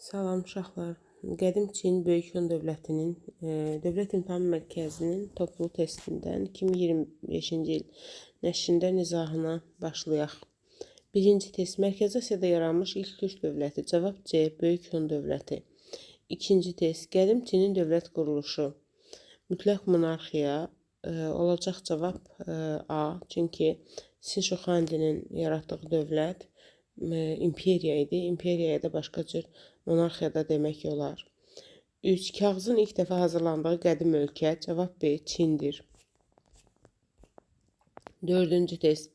Salam uşaqlar. Qədim Çin Böyük Hun Dövlətinin Dövlət İmtahan Mərkəzinin toplu testindən 2025-ci il nəşrində nizahına başlayaq. Birinci test. Mərkəzi Asiyada yaranmış ilk türk dövləti. Cavab C. Böyük Hun Dövləti. İkinci test. Qədim Çinin dövlət quruluşu. Mütləq monarxiya. Olacaq cavab A. Çünki Sin Şuxandinin yaratdığı dövlət imperiya idi. İmperiyaya da başqa cür monarxiya da demək olar. 3. Kağızın ilk dəfə hazırlandığı qədim ölkə. Cavab B. Çindir. Dördüncü test.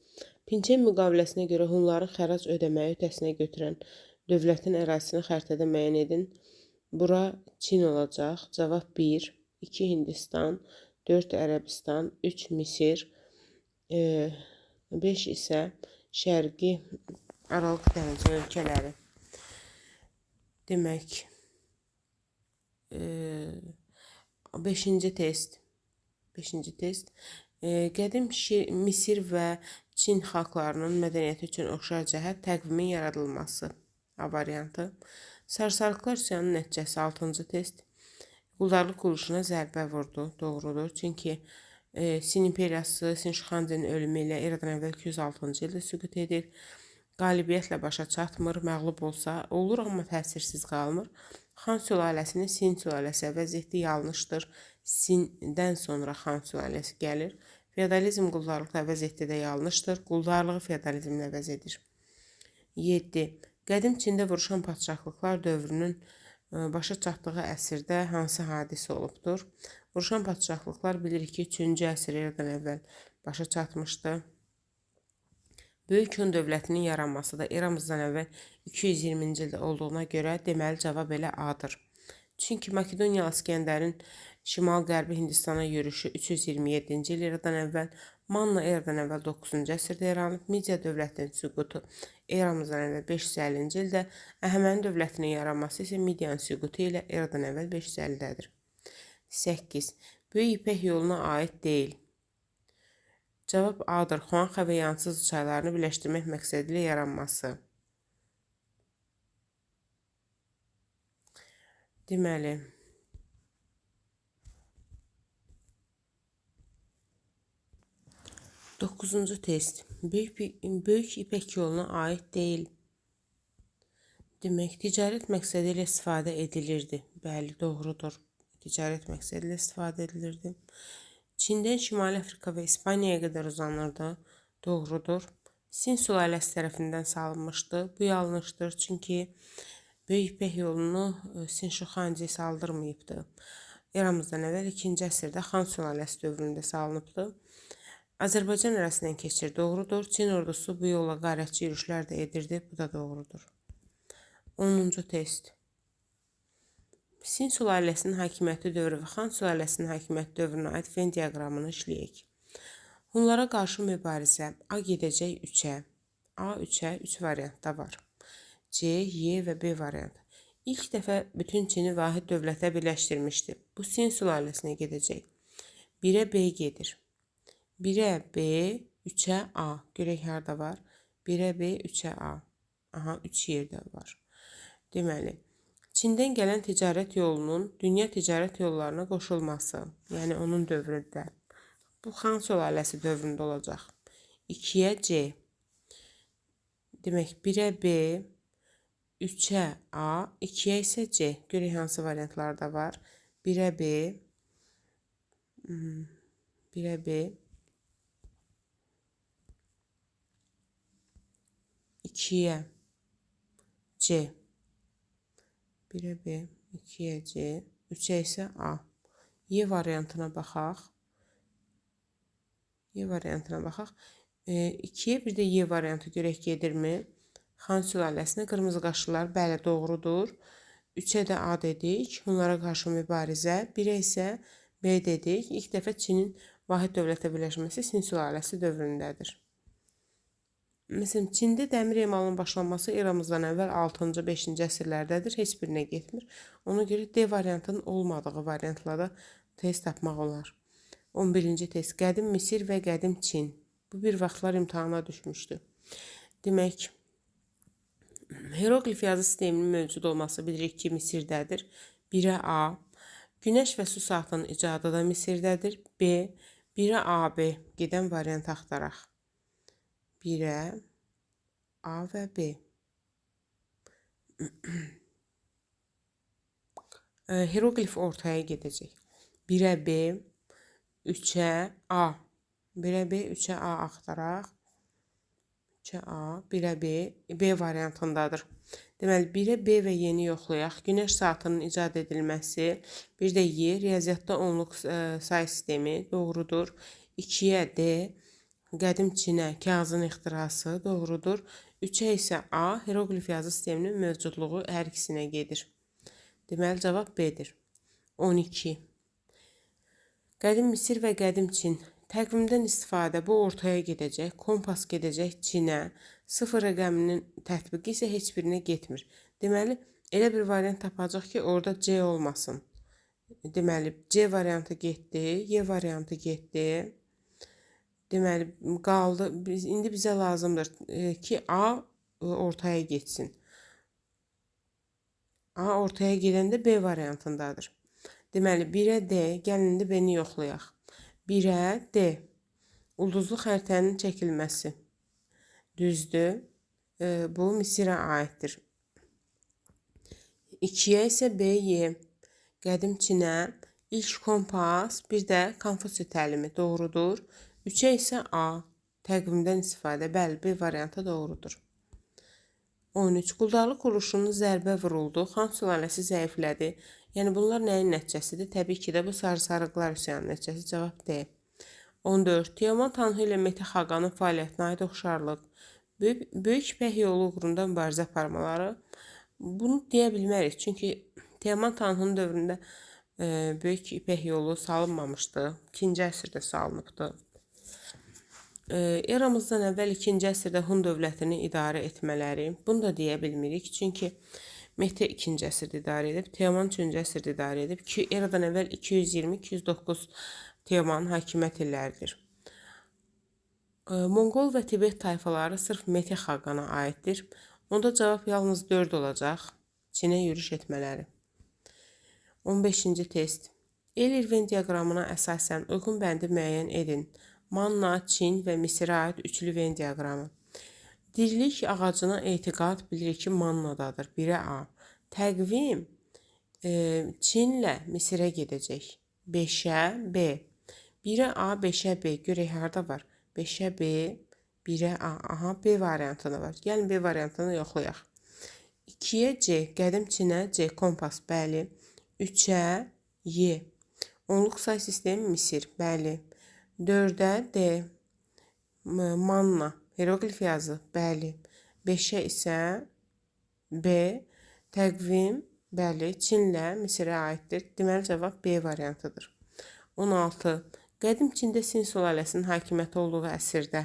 Pinçen müqaviləsinə görə Hunların xərac ödəməyi öhdəsinə götürən dövlətin ərazisini xəritədə müəyyən edin. Bura Çin olacaq. Cavab 1. 2. Hindistan, 4. Ərəbistan, 3. Misir, 5 isə Şərqi Aralıq dənizi ölkələri. Demək, 5-ci test. Qədim Misir və Çin xalqlarının mədəniyyəti üçün oxşar cəhət təqvimin yaradılması. A variantı. Sarsarıqlar üsyanının nəticəsi 6-cı test. Quldarlıq quruluşuna zərbə vurdu. Doğrudur. Çünki Sin imperiyası Sin Şuxandinin ölümü ilə eradan əvvəl 206-cı ildə süqut edir. Qalibiyyətlə başa çatmır, məğlub olsa olur, amma təsirsiz qalmır. Xan sülaləsini Sin sülaləsi əvəz etdi, yanlışdır. Sindən sonra Xan sülaləsi gəlir. Feodalizm quldarlıqla əvəz etdi də yanlışdır. Quldarlığı feodalizmlə əvəz edir. 7. Qədim Çində vuruşan padşahlıqlar dövrünün başa çatdığı əsrdə hansı hadisə olubdur? Vuruşan padşahlıqlar bilirik ki, 3-cü əsr eradan əvvəl başa çatmışdı. Böyük Hun dövlətinin yaranması da eramızdan əvvəl 220-ci ildə olduğuna görə deməli cavab elə A-dır. Çünki Makedoniyalı İskəndərin şimal-qərbi Hindistana yürüşü 327-ci il eradan əvvəl, Manna eradan əvvəl 9-cu əsrdə yaranıb, Midiya dövlətinin süqutu eramızdan əvvəl 550-ci ildə, Əhəməni dövlətinin yaranması isə Midiyanın süqutu ilə eradan əvvəl 550-dədir. 8. Böyük İpək yoluna aid deyil. Cavab A-dır. Xuanxə və Yansız çaylarını birləşdirmək məqsədilə yaranması. Deməli, Doqquzuncu test. Böyük İpək yoluna aid deyil. Demək, ticarət məqsədi ilə istifadə edilirdi. Bəli, doğrudur. Ticarət məqsədi ilə istifadə edilirdi. Çindən Şimali Afrika və İspaniyaya qədər uzanırdı. Doğrudur. Sin sülaləsi tərəfindən salınmışdı. Bu yanlışdır. Çünki Böyük İpək yolunu Sin Şuxandi saldırmayıbdı. Eramızdan əvvəl 2-ci əsrdə Xan sülaləsi dövründə salınıbdı. Azərbaycan ərazisindən keçir. Doğrudur. Çin ordusu bu yolla qarətçi yürüşlər də edirdi. Bu da doğrudur. 10-cu test. Sin sülaləsinin hakimiyyəti dövrü və Xan sülaləsinin hakimiyyəti dövrünə aid Venn diaqramını işləyək. Hunlara qarşı mübarizə A gedəcək 3-ə. A 3-ə 3 variantda var. C, Y və B variantı. İlk dəfə bütün Çini vahid dövlətə birləşdirmişdi. Bu Sin sülaləsinə gedəcək. 1-ə B gedir. 1-ə B, 3-ə A. Görək harada var? 1-ə B, 3-ə A. Aha, 3 yerdə var. Deməli, Çindən gələn ticarət yolunun dünya ticarət yollarına qoşulması, yəni onun dövründə. Bu Xan sülaləsi dövründə olacaq. 2-ə C. Demək, 1-ə B, 3-ə A, 2-ə isə C. Görək hansı variantlarda var? 1-ə B, 1-ə B, 2-yə C. 1-ə B, 2-yə C, 3-ə isə A. Y variantına baxaq. 2-yə bir də Y variantı görək gedirmi? Xan sülaləsinə qırmızı qaşlılar, bəli, doğrudur. 3-ə də A dedik. Hunlara qarşı mübarizə. 1-ə isə B dedik. İlk dəfə Çinin vahid dövlətə birləşməsi Sin sülaləsi dövründədir. Məsələn, Çində dəmir emalının başlanması eramızdan əvvəl 6-cı, 5-ci əsrlərdədir. Heç birinə getmir. Ona görə D variantının olmadığı variantlara test tapmaq olar. 11-ci test. Qədim Misir və Qədim Çin. Bu bir vaxtlar imtahana düşmüşdü. Demək, Hieroqlif yazı sisteminin mövcud olması bilirik ki, Misirdədir. 1-ə A. Günəş və su saatının icadı da Misirdədir. B. 1-ə AB gedən variant axtaraq. 1-ə A və B. Hieroqlif ortaya gedəcək. 1-ə B, 3-ə A. 1-ə B, 3-ə A axtaraq. 3-ə A, 1-ə B, B variantındadır. Deməli, 1-ə B və Y-ni yoxlayaq. Günəş saatının icad edilməsi, bir də Y, riyaziyyatda onluq say sistemi doğrudur. 2-ə D, qədim Çinə kağızın ixtirası doğrudur. 3-ə isə A, hieroqlif yazı sisteminin mövcudluğu hər ikisinə gedir. Deməli, cavab B-dir. 12. Qədim Misir və qədim Çin. Təqvimdən istifadə bu ortaya gedəcək, kompas gedəcək Çinə, 0 rəqəminin tətbiqi isə heç birinə getmir. Deməli, elə bir variant tapacaq ki, orada C olmasın. Deməli, C variantı getdi, Y variantı getdi. Deməli, qaldı. İndi bizə lazımdır ki, A ortaya getsin. A ortaya gedəndə B variantındadır. Deməli, 1-ə D, gəlin indi B-ni yoxlayaq. 1-ə D, ulduzlu xəritənin çəkilməsi. Düzdür. Bu Misirə aiddir. 2-ə isə B, Y, qədim Çinə, ilk kompas, bir də Konfutsi təlimi doğrudur. 3-ə isə A, təqvimdən istifadə, bəli, B variantı doğrudur. 13. Quldarlıq quruluşunun zərbə vuruldu, Xan sülaləsi zəiflədi. Yəni, bunlar nəyin nəticəsidir? Təbii ki də bu sarı-sarıqlar üsyanının nəticəsi, cavab D. 14. Teoman Tanhu ilə Mete Xaqanın fəaliyyətinə aid oxşarlıq. Böyük İpək yolu uğrunda mübarizə aparmaları. Bunu deyə bilmərik, çünki Teoman Tanhu'nun dövründə Böyük İpək yolu salınmamışdı. 2-ci əsrdə salınıbdı. Eramızdan əvvəl 2-ci əsrdə Hun dövlətini idarə etmələri. Bunu da deyə bilmirik, çünki Mete 2-ci əsrdə idarə edib, Teoman 3-cü əsrdə idarə edib. Eradan əvvəl 220-209 Teomanın hakimiyyət illəridir. Monqol və Tibet tayfaları sırf Mete Xaqana aiddir. Onda cavab yalnız 4 olacaq. Çinə yürüş etmələri. 15-ci test. El-Irven diaqramına əsasən uyğun bəndi müəyyən edin. Manna, Çin və Misirə aid üçlü Venn diaqramı. Dirilik ağacına etiqad bilirik ki, Mannadadır. 1-ə A. Təqvim Çinlə Misirə gedəcək. 5-ə B. 1-ə A, 5-ə B. Görək, harada var? 5-ə B, 1-ə A. Aha, B variantında var. Gəlin B variantını yoxlayaq. 2-ə C. Qədim Çinə C. Kompas. Bəli. 3-ə Y. Onluq say sistemi Misir. Bəli. 4-ə D. Manna. Hieroqlif yazı. Bəli. 5-ə isə B. Təqvim. Bəli. Çinlə Misirə aiddir. Deməli, cavab B variantıdır. 16. Qədim Çində Sin sülaləsinin hakimiyyəti olduğu əsrdə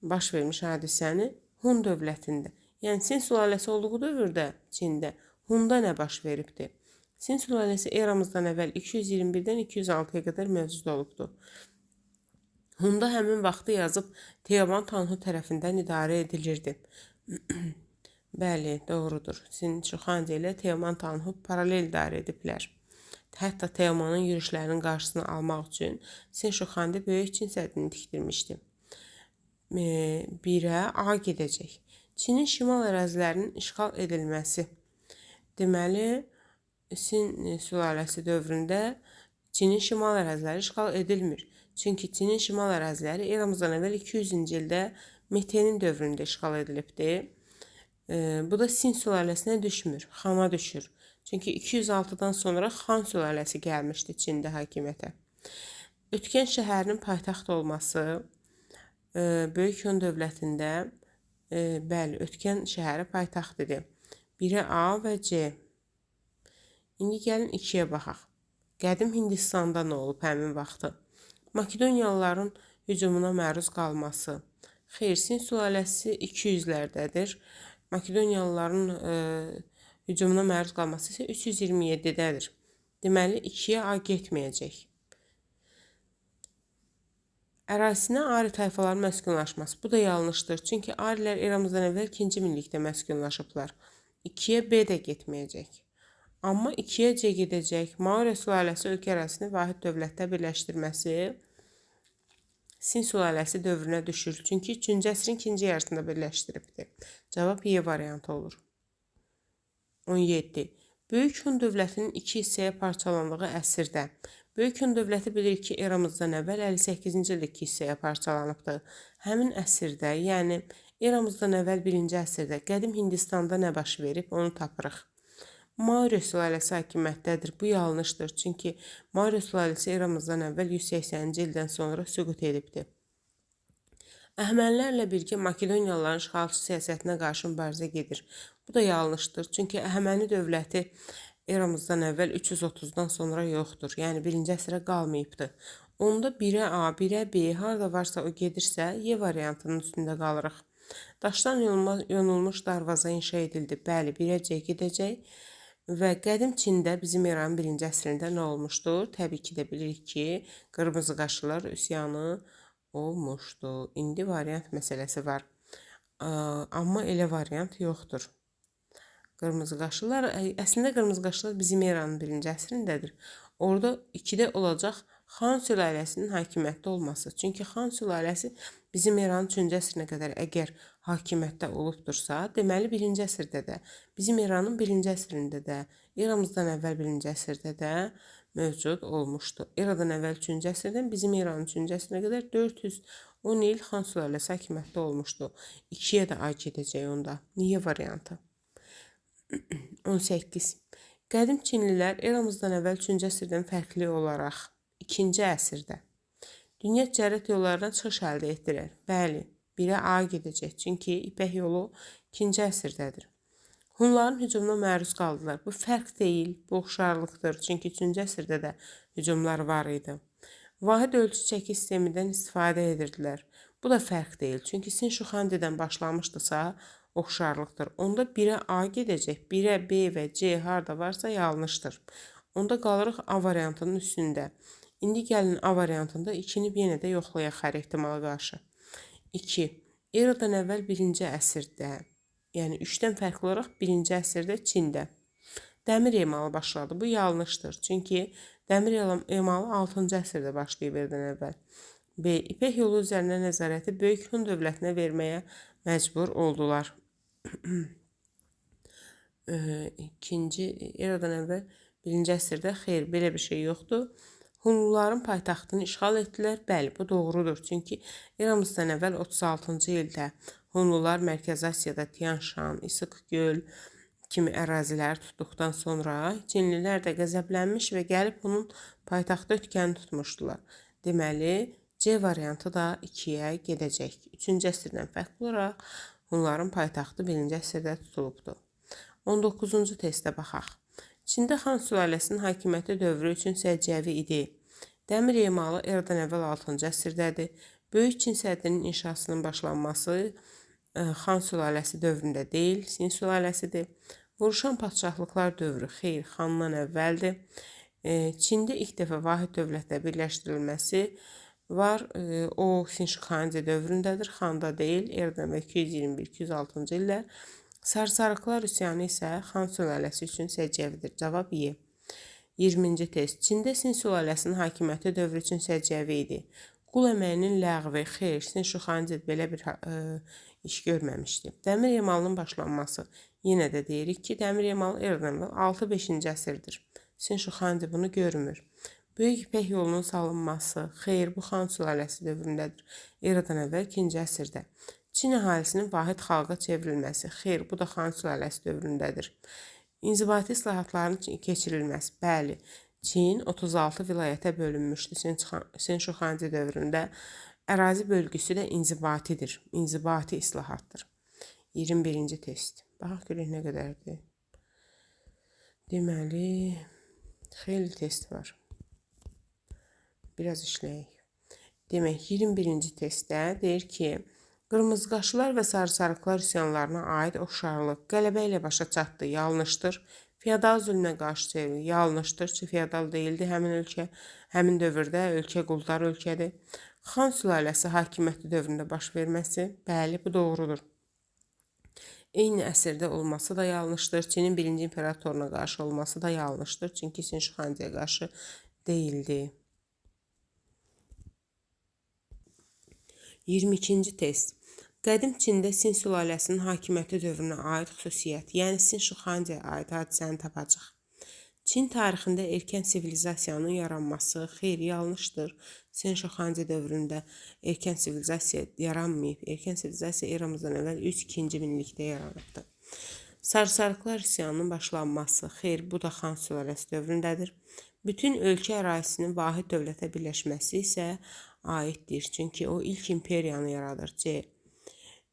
baş vermiş hadisəni Hun dövlətində. Yəni, Sin sülaləsi olduğu dövrdə Çində Hunda nə baş veribdir? Sin sülaləsi eramızdan əvvəl 221-dən 206-ya qədər mövcud olubdur. Hunda həmin vaxtı yazıb Teoman Tanhu tərəfindən idarə edilirdi. Bəli, doğrudur. Sin Şuxandi ilə Teoman Tanhu paralel idarə ediblər. Hətta Teomanın yürüşlərinin qarşısını almaq üçün Sin Şuxandi böyük Çin səddini tikdirmişdi. 1-ə A gedəcək. Çinin şimal ərazilərinin işğal edilməsi. Deməli, Sin sülaləsi dövründə Çinin şimal əraziləri işğal edilmir. Çünki Çinin şimal əraziləri eramızdan əvvəl 200-cü ildə Mete'nin dövründə işğal edilibdir. Bu da Sin sülaləsinə düşmür, Xana düşür. Çünki 206-dan sonra Xan sülaləsi gəlmişdi Çində hakimiyyətə. Ötkən şəhərinin paytaxt olması Böyük Hun dövlətində bəli, Ötkən şəhəri paytaxt idi. 1-ə A və C. İndi gəlin 2-yə baxaq. Qədim Hindistanda nə olub həmin vaxtı? Makedoniyalıların hücumuna məruz qalması. Xeyr, Sin sülaləsi 200-lərdədir. Makedoniyalıların hücumuna məruz qalması isə 327-dədir. Deməli, 2-yə A getməyəcək. Ərazisinə Ari tayfaların məskunlaşması. Bu da yanlışdır. Çünki Arilər eramızdan əvvəl 2-ci minillikdə məskunlaşıblar. 2-yə B də getməyəcək. Amma 2-yə C gedəcək. Mauri sülaləsi ölkə ərazisini vahid dövlətdə birləşdirməsi Sin sülaləsi dövrünə düşür. Çünki 3-cü əsrin ikinci yarısında birləşdiribdir. Cavab Y variantı olur. 17. Böyük Hun dövlətinin 2 hissəyə parçalandığı əsrdə. Böyük Hun dövləti bilir ki, eramızdan əvvəl 58-ci ildə 2 hissəyə parçalanıbdır. Həmin əsrdə, yəni eramızdan əvvəl 1-ci əsrdə qədim Hindistanda nə baş verib, onu tapırıq. Mauri sülaləsi hakimiyyətdədir. Bu yanlışdır. Çünki Mauri sülaləsi eramızdan əvvəl 180-ci ildən sonra süqut edibdir. Əhəmənilərlə birgə Makedoniyalıların işğalçı siyasətinə qarşı mübarizə gedir. Bu da yanlışdır. Çünki Əhəməni dövləti eramızdan əvvəl 330-dan sonra yoxdur. Yəni 1-ci əsrə qalmayıbdır. Onda 1-ə A, 1-ə B, harada varsa o gedirsə, Y variantının üstündə qalırıq. Daşdan yonulmuş darvaza inşa edildi. Bəli, 1-ə C gedəcək. Və qədim Çində bizim eranın 1-ci əsrində nə olmuşdur? Təbii ki də bilirik ki, qırmızı qaşlılar üsyanı olmuşdu. İndi variant məsələsi var. Amma elə variant yoxdur. Qırmızı qaşlılar, əslində qırmızı qaşlılar bizim eranın 1-ci əsrindədir. Orada 2-də olacaq Xan sülaləsinin hakimiyyətdə olması. Çünki Xan sülaləsi bizim eranın 3-cü əsrinə qədər əgər hakimiyyətdə olubdursa, deməli 1-ci əsrdə də, bizim eranın 1-ci əsrində də, eramızdan əvvəl 1-ci əsrdə də mövcud olmuşdu. Eradan əvvəl 3-cü əsrdən bizim eranın 3-cü əsrinə qədər 410 il Xan sülaləsi hakimiyyətdə olmuşdu. 2-yə də A gedəcək onda. Niyə variantı? 18. Qədim Çinlilər eramızdan əvvəl 3-cü əsrdən fərqli olaraq 2-ci əsrdə dünya ticarət yollarına çıxış əldə etdilər. Bəli, 1-ə A gedəcək. Çünki İpək yolu 2-ci əsrdədir. Hunların hücumuna məruz qaldılar. Bu fərq deyil, bu oxşarlıqdır. Çünki 3-cü əsrdə də hücumlar var idi. Vahid ölçü çəki sistemindən istifadə edirdilər. Bu da fərq deyil. Çünki Sin Şuxandidən başlamışdısa, oxşarlıqdır. Onda 1-ə A gedəcək. 1-ə B və C harada varsa yanlışdır. Onda qalırıq A variantının üstündə. İndi gəlin A variantında 2-ni yenə də yoxlayaq hər ehtimala qarşı. 2. Eradan əvvəl 1-ci əsrdə, yəni 3-dən fərqli olaraq 1-ci əsrdə Çində dəmir emalı başladı. Bu yanlışdır. Çünki dəmir emalı 6-cı əsrdə başlayıb eradan əvvəl. B. İpək yolu üzərinə nəzarəti Böyük Hun dövlətinə verməyə məcbur oldular. İkinci eradan əvvəl 1-ci əsrdə xeyr, belə bir şey yoxdur. Hunluların paytaxtını işğal etdilər. Bəli, bu doğrudur. Çünki eramızdan əvvəl 36-cı ildə Hunlular Mərkəzi Asiyada Tian Shan, İsıq Göl kimi ərazilər tutduqdan sonra Çinlilər də qəzəblənmiş və gəlib bunun paytaxtı Ötkəni tutmuşdular. Deməli, C variantı da 2-yə gedəcək. 3-cü əsrdən fərqli olaraq Hunların paytaxtı 1-ci əsrdə tutulubdur. 19-cu testə baxaq. Çində Xan sülaləsinin hakimiyyəti dövrü üçün səciyyəvi idi. Dəmir emalı eradan əvvəl 6-cı əsrdədir. Böyük Çin səddinin inşasının başlanması Xan sülaləsi dövründə deyil, Sin sülaləsidir. Vuruşan padşahlıqlar dövrü xeyr, Xandan əvvəldir. Çində ilk dəfə vahid dövlətlə birləşdirilməsi var. O Sin Şuxanci dövründədir, Xanda deyil. Eradan əvvəl 221-206-cı illər. Sarsarıqlar üsyanı isə Xan sülaləsi üçün səciyyəvidir. Cavab Y. 20-ci test. Çində Sin sülaləsinin hakimiyyəti dövrü üçün səciyyəvi idi. Qul əməyinin ləğvi, xeyr, Sin Şuxanci belə bir iş görməmişdi. Dəmir emalının başlanması. Yenə də deyirik ki, dəmir emalı eradan əvvəl 6-5-ci əsrdir. Sin Şuxanci bunu görmür. Böyük İpək yolunun salınması. Xeyr, bu Xan sülaləsi dövründədir. Eradan əvvəl 2-ci əsrdə. Çin əhalisinin vahid xalqa çevrilməsi. Xeyr, bu da Xan sülaləsi dövründədir. İnzibati islahatların keçirilməsi. Bəli, Çin 36 vilayətə bölünmüşdü Sin Şuxanci dövründə. Ərazi bölgüsü də inzibatidir. İnzibati islahatdır. 21-ci test. Baxaq görək nə qədərdir. Deməli, xeyli test var. Biraz işləyək. Demək, 21-ci testdə deyir ki, qırmızıqaşlılar və sarısarıqlar üsyanlarına aid oxşarlıq qələbə ilə başa çatdı, yanlışdır. Feodal zülmünə qarşı çevrildi, yanlışdır. Feodal deyildi həmin ölkə, həmin dövrdə ölkə quldar ölkədir. Xan sülaləsi hakimiyyəti dövründə baş verməsi, bəli, bu doğrudur. Eyni əsrdə olması da yanlışdır. Çinin birinci imperatoruna qarşı olması da yanlışdır. Çünki Sin Şuxandiyə qarşı değildi. 22-ci test. Qədim Çində Sin sülaləsinin hakimiyyəti dövrünə aid xüsusiyyət, yəni Sin Şuxandiyə aid hadisəni tapacaq. Çin tarixində erkən sivilizasiyanın yaranması xeyli yanlışdır. Sin Şuxandi dövründə erkən sivilizasiya yaranmayıb. Erkən sivilizasiya eramızdan əvvəl 3-2-ci minillikdə yaranıbdır. Sarısarıqlar üsyanının başlanması, xeyr, bu da Xan sülaləsi dövründədir. Bütün ölkə ərazisinin vahid dövlətə birləşməsi isə aiddir. Çünki o ilk imperiyanı yaradır. C.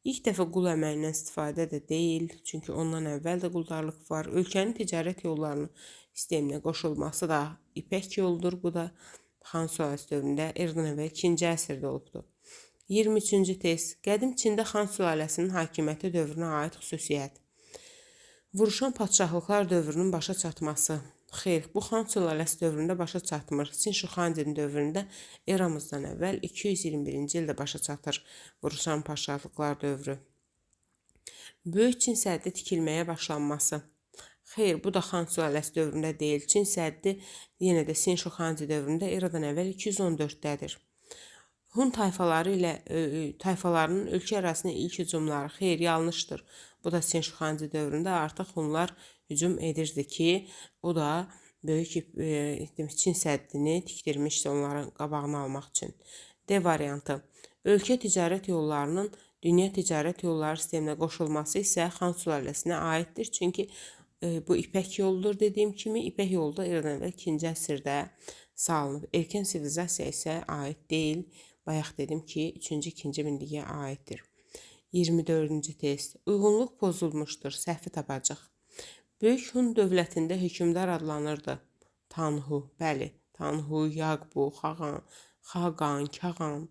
İlk dəfə qul əməyindən istifadə də deyil. Çünki ondan əvvəl də quldarlıq var. Ölkənin ticarət yollarını sisteminə qoşulması da İpək yoludur. Bu da Xan sülaləsi dövründə eradan əvvəl 2-ci əsrdə olubdur. 23-cü test. Qədim Çində Xan sülaləsinin hakimiyyəti dövrünə aid xüsusiyyət. Vuruşan padşahlıqlar dövrünün başa çatması. Xeyr, bu Xan sülaləsi dövründə başa çatmır. Sin Şuxandinin dövründə eramızdan əvvəl 221-ci ildə başa çatır vuruşan padşahlıqlar dövrü. Böyük Çin səddi tikilməyə başlanması. Xeyr, bu da Xan sülaləsi dövründə deyil. Çin səddi yenə də Sin Şuxandi dövründə eradan əvvəl 214-dədir. Hun tayfalarının ölkə ərazisinə ilk hücumları xeyr, yanlışdır. Bu da Sin Şuxandi dövründə artıq Hunlar hücum edirdi ki, o da böyük Çin səddini tikdirmişdi onların qabağını almaq üçün. D variantı. Ölkə ticarət yollarının dünya ticarət yolları sisteminə qoşulması isə Xan sülaləsinə aiddir. Çünki bu İpək yoludur dediyim kimi, İpək yolu da eradan əvvəl 2-ci əsrdə salınıb. Erkən sivilizasiya isə aid deyil. Bayaq dedim ki, 3-2-ci minilliyə aiddir. 24-cü test. Uyğunluq pozulmuşdur, səhvi tapacaq. Böyük Hun dövlətində hökmdar adlanırdı. Tanhu, bəli, Tanhu, Yaqbu, Xaqan, Kağan.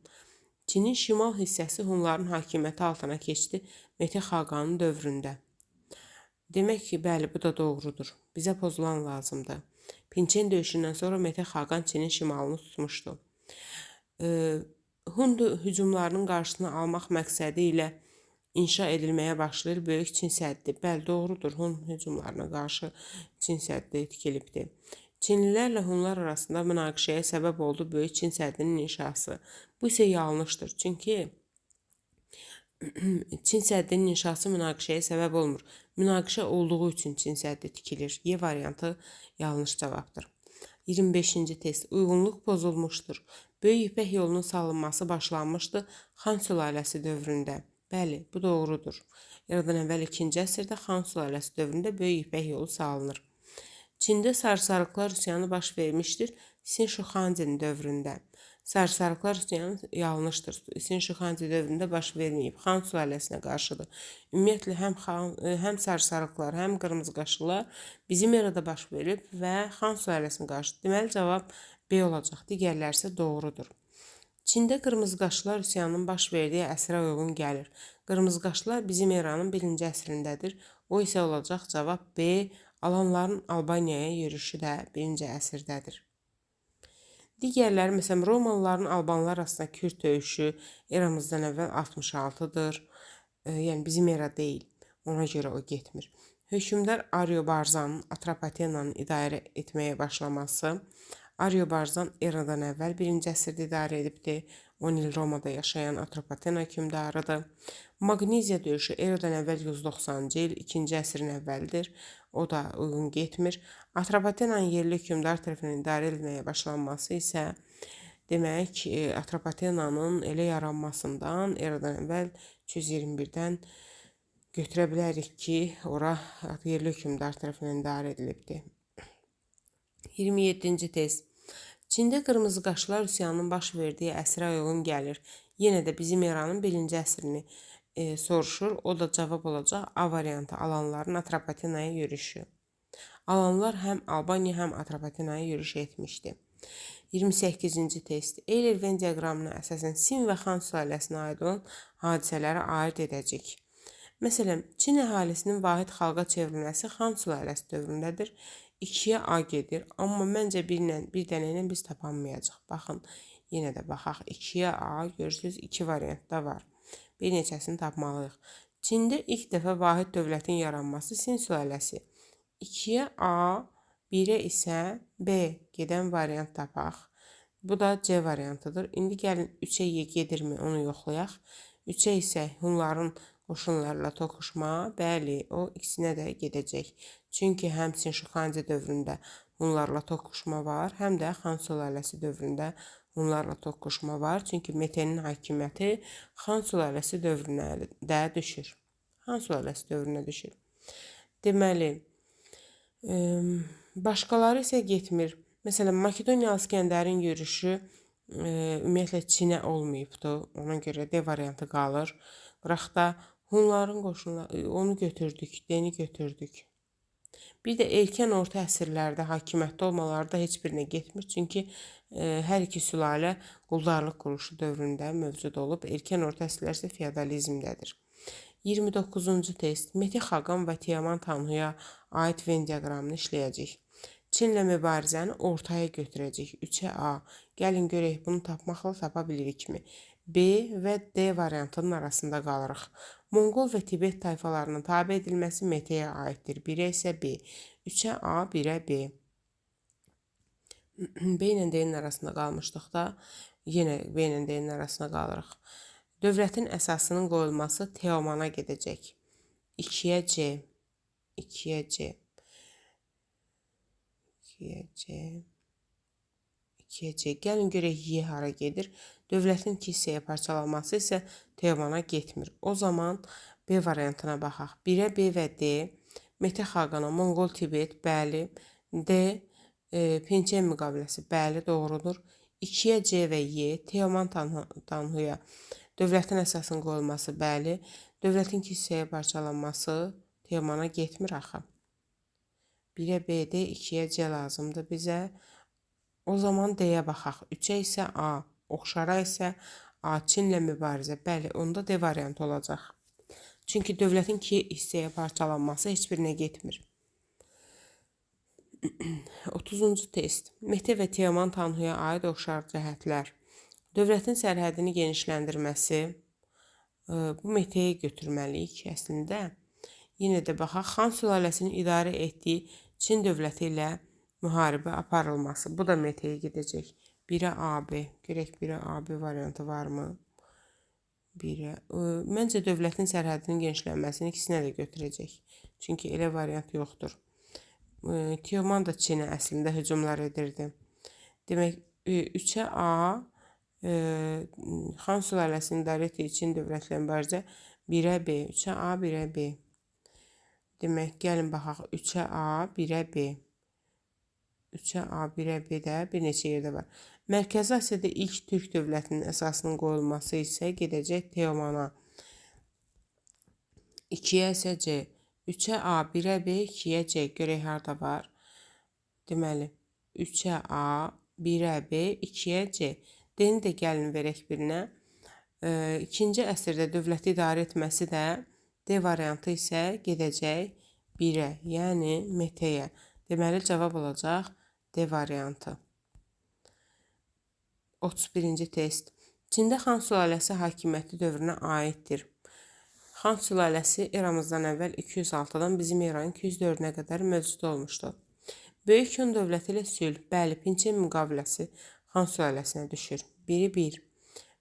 Çinin şimal hissəsi Hunların hakimiyyəti altına keçdi Mete Xaqanın dövründə. Demək ki, bəli, bu da doğrudur. Bizə pozulan lazımdır. Pinçen döyüşündən sonra Mete Xaqan Çinin şimalını tutmuşdu. Hun hücumlarının qarşısını almaq məqsədi ilə inşa edilməyə başlayır Böyük Çin səddi. Bəli, doğrudur. Hun hücumlarına qarşı Çin səddi tikilibdir. Çinlilərlə Hunlar arasında münaqişəyə səbəb oldu Böyük Çin səddinin inşası. Bu isə yanlışdır. Çünki Çin səddinin inşası münaqişəyə səbəb olmur. Münaqişə olduğu üçün Çin səddi tikilir. Y variantı yanlış cavabdır. 25-ci test. Uyğunluq pozulmuşdur. Böyük İpək yolunun salınması başlanmışdı Xan sülaləsi dövründə. Bəli, bu doğrudur. Eradan əvvəl 2-ci əsrdə Xan sülaləsi dövründə Böyük İpək yolu salınır. Çində Sarısarıqlar üsyanı baş vermişdir Sin Şuxandinin dövründə. Sarısarıqlar üsyanı yanlışdır. Sin Şuxandi dövründə baş verməyib. Xan sülaləsinə qarşıdır. Ümumiyyətlə həm Sarısarıqlar, həm qırmızıqaşlılar bizim erada baş verib və Xan sülaləsinə qarşı. Deməli cavab B olacaq. Digərləri isə doğrudur. Çində qırmızıqaşlılar üsyanının baş verdiyi əsrə uyğun gəlir. Qırmızıqaşlılar bizim eranın 1-ci əsrindədir. O isə olacaq cavab B. Alanların Albaniyaya yürüşü də 1-ci əsrdədir. Digərləri, məsələn, Romalıların Albanlar arasında Kürd döyüşü eramızdan əvvəl 66-dır. Yəni bizim era deyil. Ona görə o getmir. Hökmdar Ariobarzanın Atropatenanı idarə etməyə başlaması. Ariobarzan eradan əvvəl 1-ci əsrdə idarə edibdir. 10 il Romada yaşayan Atropatena hökmdarıdır. Magneziya döyüşü eradan əvvəl 190-cı il, 2-ci əsrin əvvəlidir. O da uyğun getmir. Atropatenanın yerli hökmdar tərəfindən idarə edilməyə başlanması isə demək Atropatenanın elə yaranmasından eradan əvvəl 221-dən götürə bilərik ki, ora yerli hökmdar tərəfindən idarə edilibdir. 27-ci test. Çində qırmızıqaşlılar üsyanının baş verdiyi əsrə uyğun gəlir. Yenə də bizim eranın 1-ci əsrini soruşur. O da cavab olacaq A variantı, Alanların Atropatenaya yürüşü. Alanlar həm Albaniya, həm Atropatenaya yürüş etmişdi. 28-ci test. Eyler-Venn diaqramına əsasən Sin və Xan sülaləsinə aid olan hadisələrə aid edəcək. Məsələn, Çin əhalisinin vahid xalqa çevrilməsi Xan sülaləsi dövründədir. 2-yə A gedir, amma məncə bir dənə ilə biz tapanmayacaq. Baxın, Yenə də baxaq. 2-yə A, görürsünüz 2 variantda var. Bir neçəsini tapmalıyıq. Çində ilk dəfə vahid dövlətin yaranması Sin sülaləsi. 2-yə A, 1-ə isə B gedən variant tapaq. Bu da C variantıdır. İndi gəlin 3-ə Y gedirmi onu yoxlayaq. 3-ə isə Hunların qoşunlarla toqquşma, bəli, o ikisinə də gedəcək. Çünki həm Şinşixuandi dövründə Hunlarla toqquşma var, həm də Xan sülaləsi dövründə Hunlarla toqquşma var. Çünki Metenin hakimiyyəti Xan sülaləsi dövrünə də düşür. Xan sülaləsi dövrünə düşür. Deməli, başqaları isə getmir. Məsələn, Makedoniyalı İskəndərin yürüşü ümumiyyətlə Çinə olmayıbdı. Ona görə D variantı qalır. Qıraqda Hunların qoşunları onu götürdük, Deni götürdük. Bir də erkən orta əsrlərdə hakimiyyətdə olmaları da heç birinə getmir. Çünki hər iki sülalə quldarlıq quruluşu dövründə mövcud olub. Erkən orta əsrlər isə feodalizmdədir. 29-cu test. Mete Xaqan və Teoman Tanhuya aid Venn diaqramını işləyəcək. Çinlə mübarizəni ortaya götürəcək. 3-ə A. Gəlin görək bunu tapmaqla tapa bilirikmi? B və D variantının arasında qalırıq. Monqol və Tibet tayfalarının tabe edilməsi Meteyə aiddir. 1-ə isə B. 3-ə A, 1-ə B. B ilə D-nin arasında qalmışdıq da, yenə B ilə D-nin arasında qalırıq. Dövlətin əsasının qoyulması Teomana gedəcək. 2-yə C. 2-yə C. 2-yə C. 2-yə C. Gəlin görək Y hara gedir. Dövlətin 2 hissəyə parçalanması isə Teomana getmir. O zaman B variantına baxaq. 1-ə B və D. Mete Xaqana, Monqol Tibet, bəli. D. Pençen müqaviləsi, bəli, doğrudur. 2-yə C və Y. Teoman Tanhuya. Dövlətin əsasının qoyulması, bəli. Dövlətin 2 hissəyə parçalanması Teomana getmir axı. 1-ə B, D, 2-yə C lazımdır bizə. O zaman D-yə baxaq. 3-ə isə A, oxşara isə A, Çinlə mübarizə. Bəli, onda D variantı olacaq. Çünki dövlətin 2 hissəyə parçalanması heç birinə getmir. 30-cu test. Mete və Teoman Tanhuya aid oxşar cəhətlər. Dövlətin sərhədini genişləndirməsi. Bu Meteyə götürməliyik əslində. Yenə də baxaq. Xan sülaləsinin idarə etdiyi Çin dövləti ilə müharibə aparılması. Bu da Meteyə gedəcək. 1-ə AB. Görək 1-ə AB variantı varmı? 1-ə. Məncə dövlətin sərhədinin genişlənməsini ikisinə də götürəcək. Çünki elə variant yoxdur. Teoman da Çinə əslində hücumlar edirdi. Demək 3-ə A Xan sülaləsinin idarə etdiyi Çin dövlətlə mübarizə 1-ə B. 3-ə A, 1-ə B. Demək, gəlin baxaq. 3-ə A, 1-ə B. 3-ə A, 1-ə B də bir neçə yerdə var. Mərkəzi Asiyada ilk Türk dövlətinin əsasının qoyulması isə gedəcək Teomana. 2-yə isə C. 3-ə A, 1-ə B, 2-yə C. Görək harada var. Deməli, 3-ə A, 1-ə B, 2-yə C. D-ni də gəlin verək birinə. 2-ci əsrdə dövləti idarə etməsi də D variantı isə gedəcək 1-ə, yəni Meteyə. Deməli, cavab olacaq D variantı. 31-ci test. Çində Xan sülaləsi hakimiyyəti dövrünə aiddir. Xan sülaləsi eramızdan əvvəl 206-dan bizim eranın 204-nə qədər mövcud olmuşdur. Böyük Hun dövləti ilə sülh, bəli, Pençen müqaviləsi Xan sülaləsinə düşür. 1-1.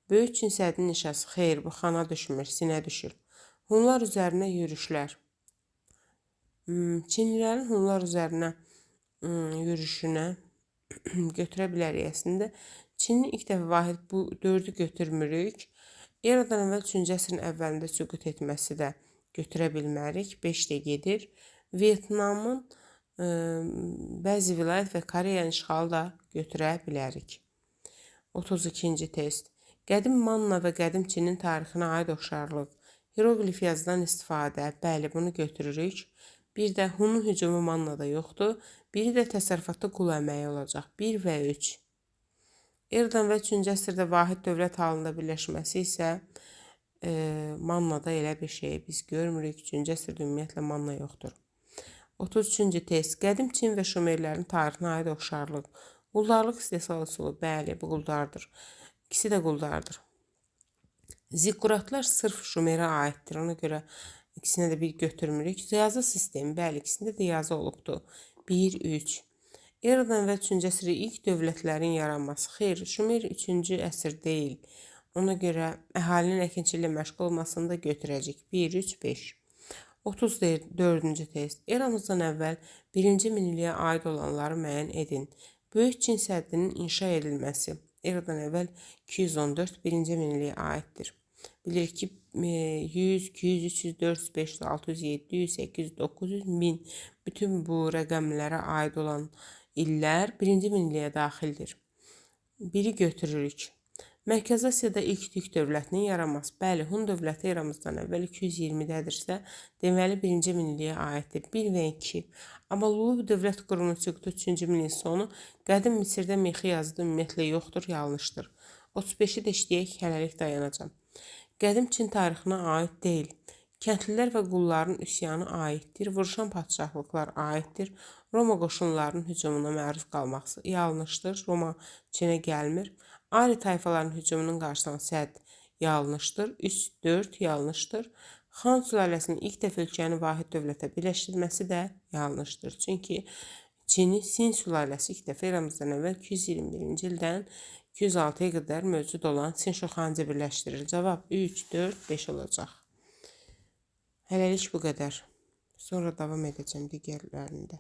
Böyük Çin səddinin inşası, xeyr, bu Xana düşmür, Sinə düşür. Hunlar üzərinə yürüşlər. Çinlilərin Hunlar üzərinə yürüşünə götürə bilərik əslində. Çinin ilk dəfə vahid bu 4-ü götürmürük. Eradan əvvəl 3-cü əsrin əvvəlində süqut etməsi də götürə bilmərik. 5 də gedir. Vyetnamın bəzi vilayət və Koreyanın işğalı da götürə bilərik. 32-ci test. Qədim Manna və qədim Çinin tarixinə aid oxşarlıq. Hieroqlif yazıdan istifadə. Bəli, bunu götürürük. Bir də Hunun hücumu Mannada yoxdur. Biri də təsərrüfatda qul əməyi olacaq. 1 və 3. Eradan və 3-cü əsrdə vahid dövlət halında birləşməsi isə Mannada elə bir şey biz görmürük. 3-cü əsrdə ümumiyyətlə Manna yoxdur. 33-cü test. Qədim Çin və Şumerlərin tarixinə aid oxşarlıq. Quldarlıq istehsal üsulu, bəli, bu quldardır. İkisi də quldardır. Zikkuratlar sırf Şumerə aiddir, ona görə ikisinə də bir götürmürük. Yazı sistemi, bəli, ikisində də yazı olubdur. 1, 3. Eradan və 3-cü əsrdə ilk dövlətlərin yaranması. Xeyr, Şumer 3-cü əsr deyil. Ona görə əhalinin əkinçiliklə məşğul olmasını da götürəcək. 1, 3, 5. 34-cü test. Eramızdan əvvəl 1-ci minilliyə aid olanları müəyyən edin. Böyük Çin səddinin inşa edilməsi. Eradan əvvəl 214 1-ci minilliyə aiddir. Bilirik ki 100, 200, 300, 400, 500, 600, 700, 800, 900, 1000 bütün bu rəqəmlərə aid olan illər 1-ci minilliyə daxildir. Biri götürürük. Mərkəzi Asiyada ilk türk dövlətinin yaranması. Bəli, Hun dövləti eramızdan əvvəl 220-dədirsə, deməli 1-ci minilliyə aiddir. 1 və 2. Amma Lulu dövlət qurumunun süqutu 3-cü minilliyin sonu. Qədim Misirdə mexi yazıda ümumiyyətlə yoxdur, yanlışdır. 35-i də işləyək, hələlik dayanacam. Qədim Çin tarixinə aid deyil. Kəndlilər və qulların üsyanı aiddir. Vuruşan padşahlıqlar aiddir. Roma qoşunlarının hücumuna məruz qalması yanlışdır. Roma Çinə gəlmir. Ari tayfaların hücumunun qarşısına sədd yanlışdır. 3, 4 yanlışdır. Xan sülaləsinin ilk dəfə ölkəni vahid dövlətə birləşdirməsi də yanlışdır. Çünki Çini Sin sülaləsi ilk dəfə eramızdan əvvəl 221-ci ildən 206-ya qədər mövcud olan Sin Şoxancı birləşdirir. Cavab 3, 4, 5 olacaq. Hələlik bu qədər. Sonra davam edəcəm digərlərində.